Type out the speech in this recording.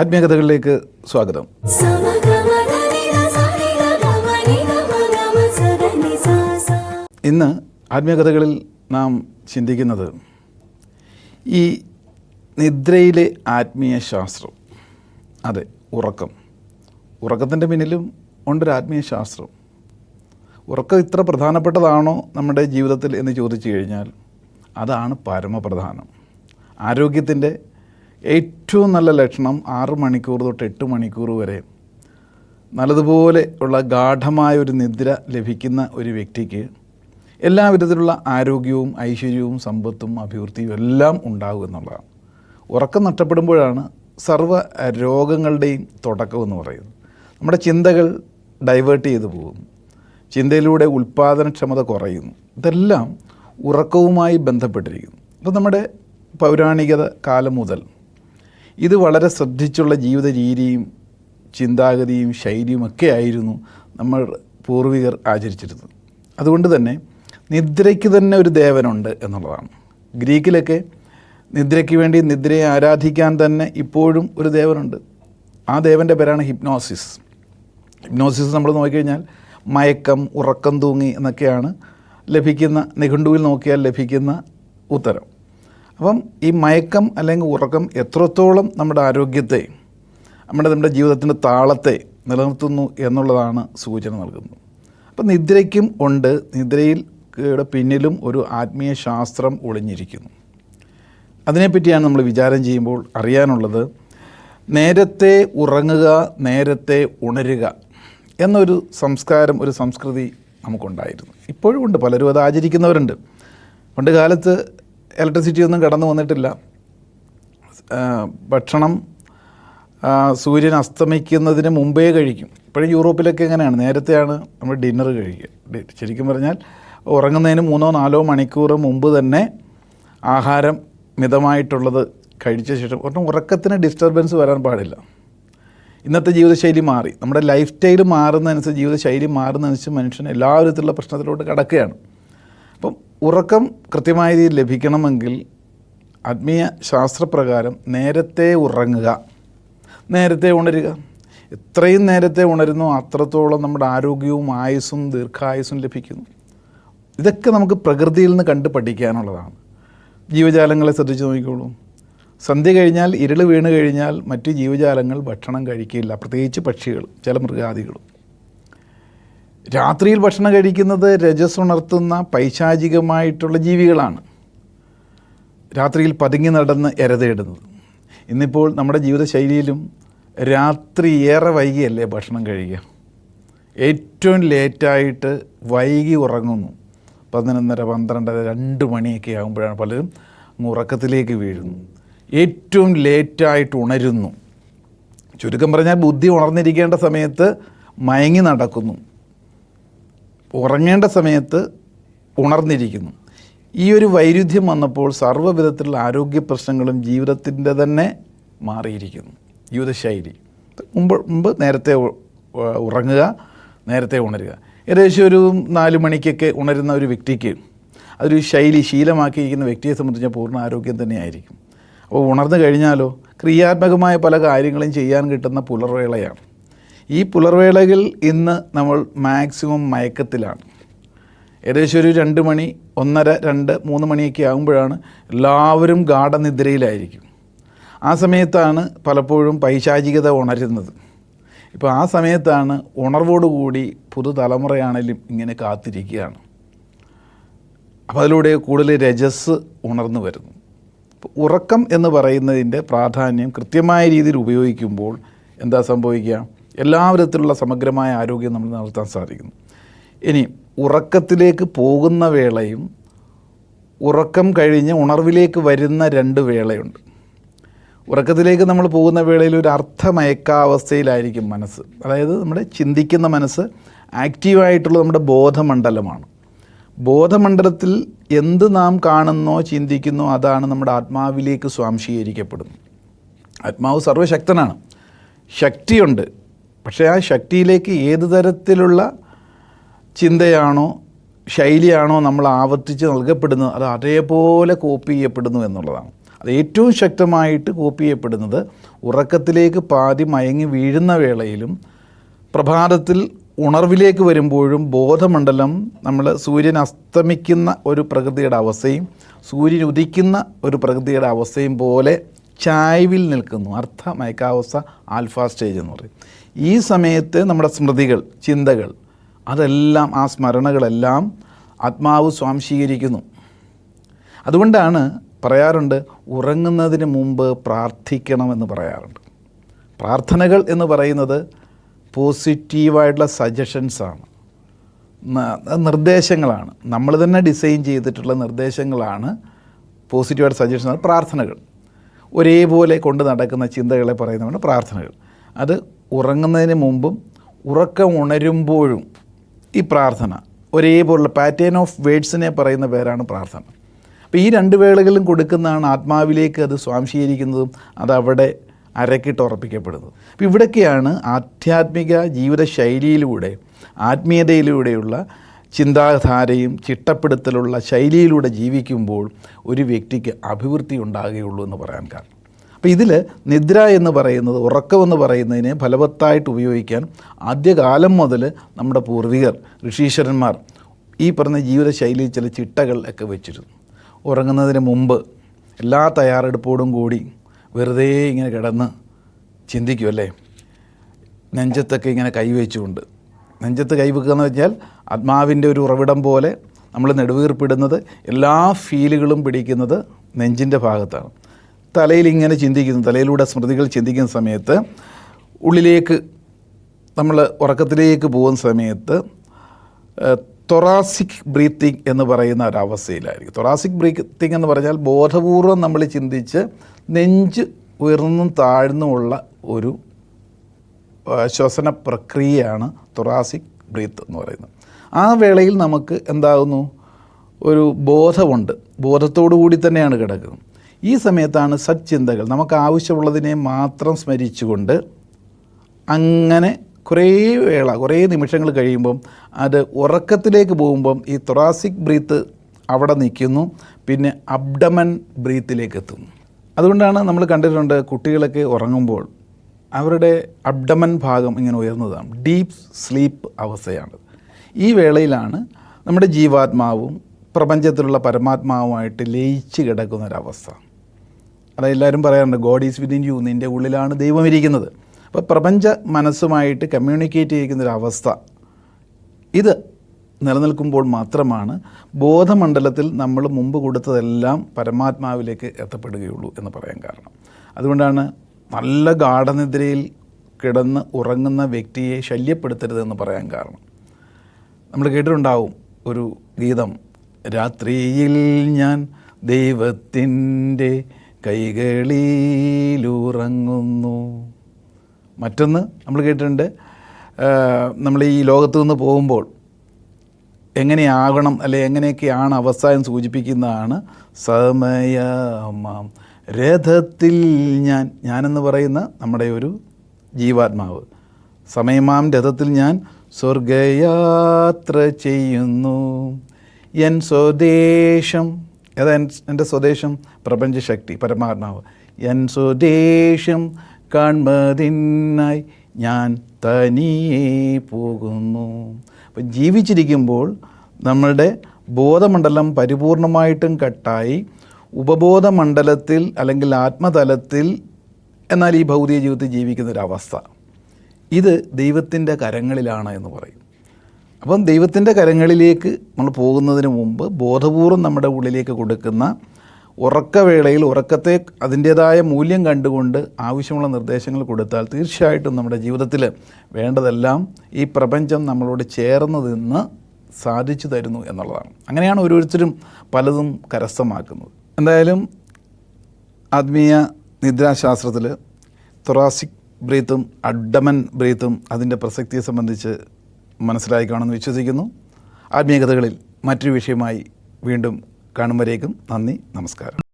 ആത്മീയകഥകളിലേക്ക് സ്വാഗതം. ഇന്ന് ആത്മീയകഥകളിൽ നാം ചിന്തിക്കുന്നത് ഈ നിദ്രയിലെ ആത്മീയ ശാസ്ത്രം. അതെ, ഉറക്കത്തിൻ്റെ പിന്നിലും ഉണ്ടൊരു ആത്മീയ ശാസ്ത്രം. ഉറക്കം ഇത്ര പ്രധാനപ്പെട്ടതാണോ നമ്മുടെ ജീവിതത്തിൽ എന്ന് ചോദിച്ചു കഴിഞ്ഞാൽ അതാണ് പരമപ്രധാനം. ആരോഗ്യത്തിൻ്റെ ഏറ്റവും നല്ല ലക്ഷണം 6 മണിക്കൂർ തൊട്ട് 8 മണിക്കൂർ വരെ നല്ലതുപോലെ ഉള്ള ഗാഠമായൊരു നിദ്ര ലഭിക്കുന്ന ഒരു വ്യക്തിക്ക് എല്ലാ വിധത്തിലുള്ള ആരോഗ്യവും ഐശ്വര്യവും സമ്പത്തും അഭിവൃദ്ധിയും എല്ലാം ഉണ്ടാകും എന്നുള്ളതാണ്. ഉറക്കം നഷ്ടപ്പെടുമ്പോഴാണ് സർവ്വ രോഗങ്ങളുടെയും തുടക്കമെന്ന് പറയുന്നത്. നമ്മുടെ ചിന്തകൾ ഡൈവേർട്ട് ചെയ്തു പോകുന്നു, ചിന്തയിലൂടെ ഉൽപ്പാദനക്ഷമത കുറയുന്നു. ഇതെല്ലാം ഉറക്കവുമായി ബന്ധപ്പെട്ടിരിക്കുന്നു. അപ്പോൾ നമ്മുടെ പൗരാണികത കാലം മുതൽ ഇത് വളരെ ശ്രദ്ധിച്ചുള്ള ജീവിത രീതിയും ചിന്താഗതിയും ശൈലിയും ഒക്കെ ആയിരുന്നു നമ്മൾ പൂർവികർ ആചരിച്ചിരുന്നത്. അതുകൊണ്ട് തന്നെ നിദ്രയ്ക്ക് തന്നെ ഒരു ദേവനുണ്ട് എന്നുള്ളതാണ്. ഗ്രീക്കിലൊക്കെ നിദ്രയ്ക്ക് വേണ്ടി നിദ്രയെ ആരാധിക്കാൻ തന്നെ ഇപ്പോഴും ഒരു ദേവനുണ്ട്. ആ ദേവൻ്റെ പേരാണ് ഹിപ്നോസിസ്. ഹിപ്നോസിസ് നമ്മൾ നോക്കിക്കഴിഞ്ഞാൽ മയക്കം, ഉറക്കം തൂങ്ങി എന്നൊക്കെയാണ് ലഭിക്കുന്ന, നിഘണ്ടുവിൽ നോക്കിയാൽ ലഭിക്കുന്ന ഉത്തരം. അപ്പം ഈ മയക്കം അല്ലെങ്കിൽ ഉറക്കം എത്രത്തോളം നമ്മുടെ ആരോഗ്യത്തെ, നമ്മുടെ ജീവിതത്തിൻ്റെ താളത്തെ നിലനിർത്തുന്നു എന്നുള്ളതാണ് സൂചന നൽകുന്നത്. അപ്പം നിദ്രയ്ക്കും ഉണ്ട്, നിദ്രയിൽ പിന്നിലും ഒരു ആത്മീയ ശാസ്ത്രം ഒളിഞ്ഞിരിക്കുന്നു. അതിനെപ്പറ്റിയാണ് നമ്മൾ വിചാരം ചെയ്യുമ്പോൾ അറിയാനുള്ളത്. നേരത്തെ ഉറങ്ങുക, നേരത്തെ ഉണരുക എന്നൊരു സംസ്കാരം, ഒരു സംസ്കൃതി നമുക്കുണ്ടായിരുന്നു. ഇപ്പോഴും ഉണ്ട്, പലരും അത് ആചരിക്കുന്നവരുണ്ട്. പണ്ട് കാലത്ത് ഇലക്ട്രിസിറ്റി ഒന്നും കടന്നു വന്നിട്ടില്ല. ഭക്ഷണം സൂര്യൻ അസ്തമിക്കുന്നതിന് മുമ്പേ കഴിക്കും. ഇപ്പോഴും യൂറോപ്പിലൊക്കെ എങ്ങനെയാണ്, നേരത്തെയാണ് നമ്മൾ ഡിന്നർ കഴിക്കുക. ശരിക്കും പറഞ്ഞാൽ ഉറങ്ങുന്നതിന് 3-4 മണിക്കൂർ മുമ്പ് തന്നെ ആഹാരം മിതമായിട്ടുള്ളത് കഴിച്ച ശേഷം. ഒട്ടും ഉറക്കത്തിന് ഡിസ്റ്റർബൻസ് വരാൻ പാടില്ല. ഇന്നത്തെ ജീവിതശൈലി മാറി, നമ്മുടെ ലൈഫ് സ്റ്റൈൽ മാറുന്നതനുസരിച്ച്, ജീവിതശൈലി മാറുന്നതനുസരിച്ച് മനുഷ്യൻ എല്ലാ വിധത്തിലുള്ള പ്രശ്നത്തിലോട്ട് കടക്കുകയാണ്. അപ്പം ഉറക്കം കൃത്യമായ രീതിയിൽ ലഭിക്കണമെങ്കിൽ ആത്മീയ ശാസ്ത്രപ്രകാരം നേരത്തെ ഉറങ്ങുക, നേരത്തെ ഉണരുക. എത്രയും നേരത്തെ ഉണരുന്നു അത്രത്തോളം നമ്മുടെ ആരോഗ്യവും ആയുസ്സും ദീർഘായുസ്സും ലഭിക്കുന്നു. ഇതൊക്കെ നമുക്ക് പ്രകൃതിയിൽ നിന്ന് കണ്ട് പഠിക്കാനുള്ളതാണ്. ജീവജാലങ്ങളെ ശ്രദ്ധിച്ച് നോക്കിക്കോളൂ. സന്ധ്യ കഴിഞ്ഞാൽ, ഇരുൾ വീണ് കഴിഞ്ഞാൽ മറ്റ് ജീവജാലങ്ങൾ ഭക്ഷണം കഴിക്കില്ല, പ്രത്യേകിച്ച് പക്ഷികൾ, ചില മൃഗാദികളും. രാത്രിയിൽ ഭക്ഷണം കഴിക്കുന്നത് രജസ് ഉണർത്തുന്ന പൈശാചികമായിട്ടുള്ള ജീവികളാണ്, രാത്രിയിൽ പതുങ്ങി നടന്ന് എരതയിടുന്നത്. ഇന്നിപ്പോൾ നമ്മുടെ ജീവിതശൈലിയിലും രാത്രി ഏറെ വൈകിയല്ലേ ഭക്ഷണം കഴിക്കുക. ഏറ്റവും ലേറ്റായിട്ട് വൈകി ഉറങ്ങുന്നു. 11:30, 12, 2 മണിയൊക്കെ ആകുമ്പോഴാണ് പലരും ഉറക്കത്തിലേക്ക് വീഴുന്നു. ഏറ്റവും ലേറ്റായിട്ട് ഉണരുന്നു. ചുരുക്കം പറഞ്ഞാൽ ബുദ്ധി ഉണർന്നിരിക്കേണ്ട സമയത്ത് മയങ്ങി നടക്കുന്നു, ഉറങ്ങേണ്ട സമയത്ത് ഉണർന്നിരിക്കുന്നു. ഈ ഒരു വൈരുദ്ധ്യം വന്നപ്പോൾ സർവ്വവിധത്തിലുള്ള ആരോഗ്യ പ്രശ്നങ്ങളും ജീവിതത്തിൻ്റെ തന്നെ മാറിയിരിക്കുന്നു. ജീവിതശൈലി മുമ്പ് നേരത്തെ ഉറങ്ങുക, നേരത്തെ ഉണരുക. ഏകദേശം ഒരു 4 മണിക്കൊക്കെ ഉണരുന്ന ഒരു വ്യക്തിക്ക് അതൊരു ശീലമാക്കിയിരിക്കുന്ന വ്യക്തിയെ സംബന്ധിച്ച പൂർണ്ണ ആരോഗ്യം തന്നെയായിരിക്കും. അപ്പോൾ ഉണർന്നു കഴിഞ്ഞാലോ ക്രിയാത്മകമായ പല കാര്യങ്ങളും ചെയ്യാൻ കിട്ടുന്ന പുലർവേളയാണ്. ഈ പുലർവേളകൾ ഇന്ന് നമ്മൾ മാക്സിമം മയക്കത്തിലാണ്. ഏകദേശം ഒരു 2 മണി, 1:30, 2, 3 മണിയൊക്കെ ആകുമ്പോഴാണ് എല്ലാവരും ഗാഠനിദ്രയിലായിരിക്കും. ആ സമയത്താണ് പലപ്പോഴും പൈശാചികത ഉണരുന്നത്. ഇപ്പോൾ ആ സമയത്താണ് ഉണർവോടുകൂടി പുതുതലമുറയാണെങ്കിലും ഇങ്ങനെ കാത്തിരിക്കുകയാണ്. അപ്പോൾ അതിലൂടെ കൂടുതൽ രജസ് ഉണർന്നു വരുന്നു. ഉറക്കം എന്ന് പറയുന്നതിൻ്റെ പ്രാധാന്യം കൃത്യമായ രീതിയിൽ ഉപയോഗിക്കുമ്പോൾ എന്താ സംഭവിക്കുക? എല്ലാ വിധത്തിലുള്ള സമഗ്രമായ ആരോഗ്യം നമ്മൾ നടത്താൻ സാധിക്കുന്നു. ഇനി ഉറക്കത്തിലേക്ക് പോകുന്ന വേളയും ഉറക്കം കഴിഞ്ഞ് ഉണർവിലേക്ക് വരുന്ന 2 വേളയുണ്ട്. ഉറക്കത്തിലേക്ക് നമ്മൾ പോകുന്ന വേളയിൽ ഒരു അർത്ഥമയക്കാവസ്ഥയിലായിരിക്കും മനസ്സ്. അതായത് നമ്മുടെ ചിന്തിക്കുന്ന മനസ്സ് ആക്റ്റീവായിട്ടുള്ള നമ്മുടെ ബോധമണ്ഡലമാണ്. ബോധമണ്ഡലത്തിൽ എന്ത് നാം കാണുന്നോ ചിന്തിക്കുന്നോ അതാണ് നമ്മുടെ ആത്മാവിലേക്ക് സ്വാംശീകരിക്കപ്പെടുന്നത്. ആത്മാവ് സർവ്വശക്തനാണ്, ശക്തിയുണ്ട്. പക്ഷേ ആ ശക്തിയിലേക്ക് ഏത് തരത്തിലുള്ള ചിന്തയാണോ ശൈലിയാണോ നമ്മൾ ആവർത്തിച്ച് നൽകപ്പെടുന്നത് അത് അതേപോലെ കോപ്പി ചെയ്യപ്പെടുന്നു എന്നുള്ളതാണ്. അത് ഏറ്റവും ശക്തമായിട്ട് കോപ്പി ചെയ്യപ്പെടുന്നത് ഉറക്കത്തിലേക്ക് പാതി മയങ്ങി വീഴുന്ന വേളയിലും പ്രഭാതത്തിൽ ഉണർവിലേക്ക് വരുമ്പോഴും ബോധമണ്ഡലം നമ്മൾ സൂര്യൻ അസ്തമിക്കുന്ന ഒരു പ്രകൃതിയുടെ അവസ്ഥയും സൂര്യൻ ഉദിക്കുന്ന ഒരു പ്രകൃതിയുടെ അവസ്ഥയും പോലെ ചായ്വിൽ നിൽക്കുന്നു. അർത്ഥമയക്കാവസ്ഥ ആൽഫ സ്റ്റേജ് എന്ന് പറയും. ഈ സമയത്ത് നമ്മുടെ സ്മൃതികൾ, ചിന്തകൾ, അതെല്ലാം ആ സ്മരണകളെല്ലാം ആത്മാവ് സ്വാംശീകരിക്കുന്നു. അതുകൊണ്ടാണ് പറയാറുണ്ട് ഉറങ്ങുന്നതിന് മുമ്പ് പ്രാർത്ഥിക്കണമെന്ന് പറയാറുണ്ട്. പ്രാർത്ഥനകൾ എന്ന് പറയുന്നത് പോസിറ്റീവായിട്ടുള്ള സജഷൻസാണ്, നിർദ്ദേശങ്ങളാണ്. നമ്മൾ തന്നെ ഡിസൈൻ ചെയ്തിട്ടുള്ള നിർദ്ദേശങ്ങളാണ് പോസിറ്റീവായിട്ട് സജഷൻസാണ് പ്രാർത്ഥനകൾ. ഒരേപോലെ കൊണ്ട് നടക്കുന്ന ചിന്തകളെ പറയുന്നതാണ് പ്രാർത്ഥനകൾ. അത് ഉറങ്ങുന്നതിന് മുമ്പും ഉറക്കം ഉണരുമ്പോഴും ഈ പ്രാർത്ഥന ഒരേപോലുള്ള പാറ്റേൺ ഓഫ് വേഡ്സിനെ പറയുന്ന പേരാണ് പ്രാർത്ഥന. അപ്പോൾ ഈ രണ്ട് വേളകളിലും കൊടുക്കുന്നതാണ് ആത്മാവിലേക്ക് അത് സ്വാംശീകരിക്കുന്നതും അതവിടെ അരക്കിട്ട് ഉറപ്പിക്കപ്പെടുന്നത്. അപ്പോൾ ഇവിടൊക്കെയാണ് ആധ്യാത്മിക ജീവിതശൈലിയിലൂടെ, ആത്മീയതയിലൂടെയുള്ള ചിന്താധാരയും ചിട്ടപ്പെടുത്തലുള്ള ശൈലിയിലൂടെ ജീവിക്കുമ്പോൾ ഒരു വ്യക്തിക്ക് അഭിവൃദ്ധി ഉണ്ടാകുകയുള്ളൂ എന്ന് പറയാൻ കാരണം. അപ്പോൾ ഇതിൽ നിദ്ര എന്ന് പറയുന്നത്, ഉറക്കമെന്ന് പറയുന്നതിനെ ഫലവത്തായിട്ട് ഉപയോഗിക്കാൻ ആദ്യകാലം മുതൽ നമ്മുടെ പൂർവികർ, ഋഷീശ്വരന്മാർ ഈ പറഞ്ഞ ജീവിതശൈലിയിൽ ചില ചിട്ടകൾ ഒക്കെ വെച്ചിരുന്നു. ഉറങ്ങുന്നതിന് മുമ്പ് എല്ലാ തയ്യാറെടുപ്പോടും കൂടി വെറുതെ ഇങ്ങനെ കിടന്ന് ചിന്തിക്കുമല്ലേ, നെഞ്ചത്തൊക്കെ ഇങ്ങനെ കൈവച്ചുകൊണ്ട്. നെഞ്ചത്ത് കൈവെക്കുക എന്ന് വെച്ചാൽ ആത്മാവിൻ്റെ ഒരു ഉറവിടം പോലെ നമ്മൾ നെടുവീർപ്പിടുന്നത്, എല്ലാ ഫീലുകളും പിടിക്കുന്നത് നെഞ്ചിൻ്റെ ഭാഗത്താണ്. തലയിൽ ഇങ്ങനെ ചിന്തിക്കുന്നു, തലയിലൂടെ സ്മൃതികൾ ചിന്തിക്കുന്ന സമയത്ത് ഉള്ളിലേക്ക് നമ്മൾ ഉറക്കത്തിലേക്ക് പോകുന്ന സമയത്ത് തൊറാസിക് ബ്രീത്തിങ് എന്ന് പറയുന്ന ഒരവസ്ഥയിലായിരിക്കും. തൊറാസിക് ബ്രീത്തിങ് എന്ന് പറഞ്ഞാൽ ബോധപൂർവം നമ്മൾ ചിന്തിച്ച് നെഞ്ച് ഉയർന്നും താഴ്ന്നുമുള്ള ഒരു ശ്വസന പ്രക്രിയയാണ് തൊറാസിക് ബ്രീത്ത് എന്ന് പറയുന്നത്. ആ വേളയിൽ നമുക്ക് എന്താകുന്നു, ഒരു ബോധമുണ്ട്, ബോധത്തോടു കൂടി തന്നെയാണ് കിടക്കുന്നത്. ഈ സമയത്താണ് സച്ചിന്തകൾ, നമുക്ക് ആവശ്യമുള്ളതിനെ മാത്രം സ്മരിച്ചുകൊണ്ട് അങ്ങനെ കുറേ വേള, കുറേ നിമിഷങ്ങൾ കഴിയുമ്പം അത് ഉറക്കത്തിലേക്ക് പോകുമ്പം ഈ തൊറാസിക് ബ്രീത്ത് അവിടെ നിൽക്കുന്നു, പിന്നെ അബ്ഡമൻ ബ്രീത്തിലേക്ക് എത്തുന്നു. അതുകൊണ്ടാണ് നമ്മൾ കണ്ടിട്ടുണ്ട് കുട്ടികളൊക്കെ ഉറങ്ങുമ്പോൾ അവരുടെ അബ്ഡമൻ ഭാഗം ഇങ്ങനെ ഉയർന്നതാണ്. ഡീപ്പ് സ്ലീപ്പ് അവസ്ഥയാണ്. ഈ വേളയിലാണ് നമ്മുടെ ജീവാത്മാവും പ്രപഞ്ചത്തിലുള്ള പരമാത്മാവുമായിട്ട് ലയിച്ച് കിടക്കുന്നൊരവസ്ഥ. അതെല്ലാവരും പറയാറുണ്ട്, ഗോഡ് ഈസ് വിതിൻ യു, നിൻ്റെ ഉള്ളിലാണ് ദൈവം ഇരിക്കുന്നത്. അപ്പോൾ പ്രപഞ്ച മനസ്സുമായിട്ട് കമ്മ്യൂണിക്കേറ്റ് ചെയ്യുന്നൊരവസ്ഥ ഇത് നിലനിൽക്കുമ്പോൾ മാത്രമാണ് ബോധമണ്ഡലത്തിൽ നമ്മൾ മുമ്പ് കൊടുത്തതെല്ലാം പരമാത്മാവിലേക്ക് എത്തപ്പെടുകയുള്ളൂ എന്ന് പറയാൻ കാരണം. അതുകൊണ്ടാണ് നല്ല ഗാഠനിദ്രയിൽ കിടന്ന് ഉറങ്ങുന്ന വ്യക്തിയെ ശല്യപ്പെടുത്തരുതെന്ന് പറയാൻ കാരണം. നമ്മൾ കേട്ടിട്ടുണ്ടാവും ഒരു ഗീതം, രാത്രിയിൽ ഞാൻ ദൈവത്തിൻ്റെ കൈകളിലുറങ്ങുന്നു. മറ്റൊന്ന് നമ്മൾ കേട്ടിട്ടുണ്ട്, നമ്മൾ ഈ ലോകത്തു നിന്ന് പോകുമ്പോൾ എങ്ങനെയാകണം അല്ലെ എങ്ങനെയൊക്കെയാണ് അവസ്ഥ എന്ന് സൂചിപ്പിക്കുന്നതാണ് സമയമാം രഥത്തിൽ ഞാനെന്ന് പറയുന്ന നമ്മുടെ ഒരു ജീവാത്മാവ്, സമയമാം രഥത്തിൽ ഞാൻ സ്വർഗയാത്ര ചെയ്യുന്നു. എൻ സ്വദേശം, ഏതാ എൻ്റെ സ്വദേശം? പ്രപഞ്ചശക്തി, പരമാത്മാവ്. എൻ സ്വദേശം കാൺമതിനായി ഞാൻ തനിയെ പോകുന്നു. അപ്പം ജീവിച്ചിരിക്കുമ്പോൾ നമ്മളുടെ ബോധമണ്ഡലം പരിപൂർണമായിട്ടും കട്ടായി ഉപബോധമണ്ഡലത്തിൽ അല്ലെങ്കിൽ ആത്മതലത്തിൽ, എന്നാൽ ഈ ഭൗതിക ജീവിതത്തിൽ ജീവിക്കുന്നൊരവസ്ഥ, ഇത് ദൈവത്തിൻ്റെ കരങ്ങളിലാണ് എന്ന് പറയും. അപ്പം ദൈവത്തിൻ്റെ കരങ്ങളിലേക്ക് നമ്മൾ പോകുന്നതിന് മുമ്പ് ബോധപൂർവം നമ്മുടെ ഉള്ളിലേക്ക് കൊടുക്കുന്ന ഉറക്കവേളയിൽ ഉറക്കത്തെ അതിൻ്റേതായ മൂല്യം കണ്ടുകൊണ്ട് ആവശ്യമുള്ള നിർദ്ദേശങ്ങൾ കൊടുത്താൽ തീർച്ചയായിട്ടും നമ്മുടെ ജീവിതത്തിൽ വേണ്ടതെല്ലാം ഈ പ്രപഞ്ചം നമ്മളോട് ചേർന്ന് നിന്ന് സാധിച്ചു തരുന്നു എന്നുള്ളതാണ്. അങ്ങനെയാണ് ഓരോരുത്തരും പലതും കരസ്ഥമാക്കുന്നത്. എന്തായാലും ആത്മീയ നിദ്രാശാസ്ത്രത്തിൽ തൊറാസിക് ബ്രീത്തും അബ്ഡമൻ ബ്രീത്തും അതിൻ്റെ പ്രസക്തിയെ സംബന്ധിച്ച് മനസ്സിലായിക്കാണെന്ന് വിശ്വസിക്കുന്നു. ആത്മീയ കഥകളിൽ മറ്റൊരു വിഷയമായി വീണ്ടും കാണും വരേക്കും നന്ദി, നമസ്കാരം.